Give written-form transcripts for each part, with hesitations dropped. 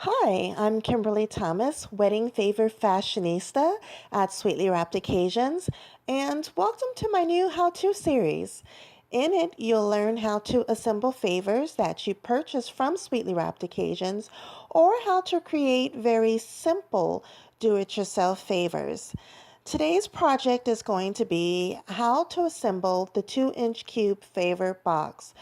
Hi, I'm Kimberly Thomas, wedding favor fashionista at Sweetly Wrapped Occasions, and welcome to my new how-to series. In it, you'll learn how to assemble favors that you purchase from Sweetly Wrapped Occasions or how to create very simple do-it-yourself favors. Today's project is going to be how to assemble the 2-inch cube favor box.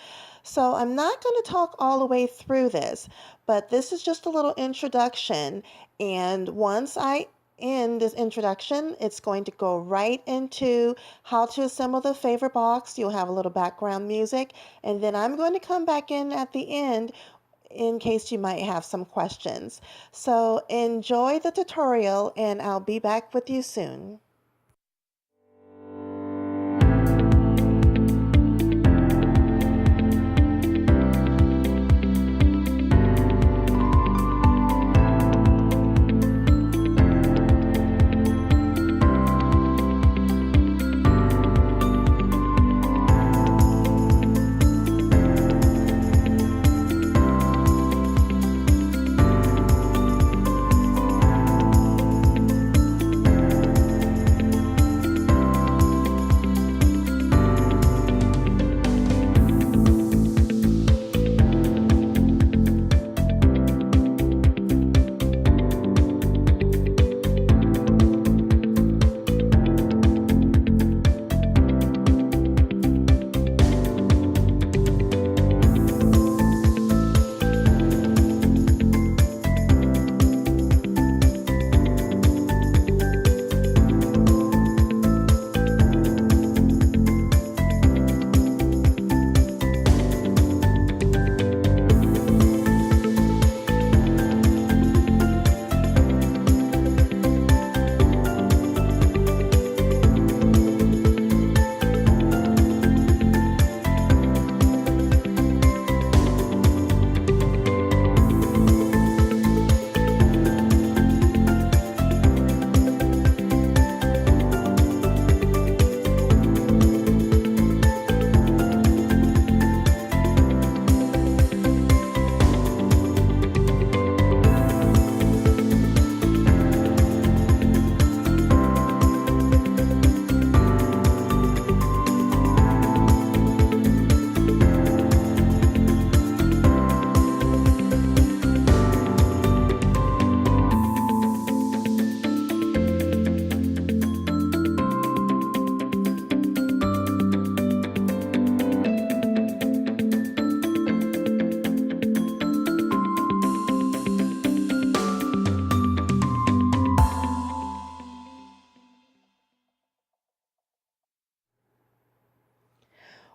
So I'm not going to talk all the way through this, but this is just a little introduction. And once I end this introduction, it's going to go right into how to assemble the favor box. You'll have a little background music, and then I'm going to come back in at the end in case you might have some questions. So enjoy the tutorial, and I'll be back with you soon.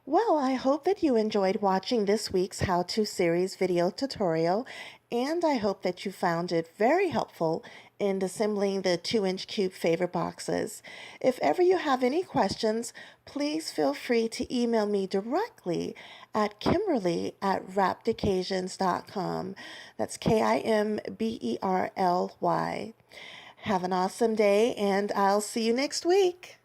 Well, I hope that you enjoyed watching this week's how-to series video tutorial, and I hope that you found it very helpful in assembling the 2-inch cube favor boxes. If ever you have any questions, please feel free to email me directly at kimberly@wrappedoccasions.com. That's Kimberly. Have an awesome day, and I'll see you next week.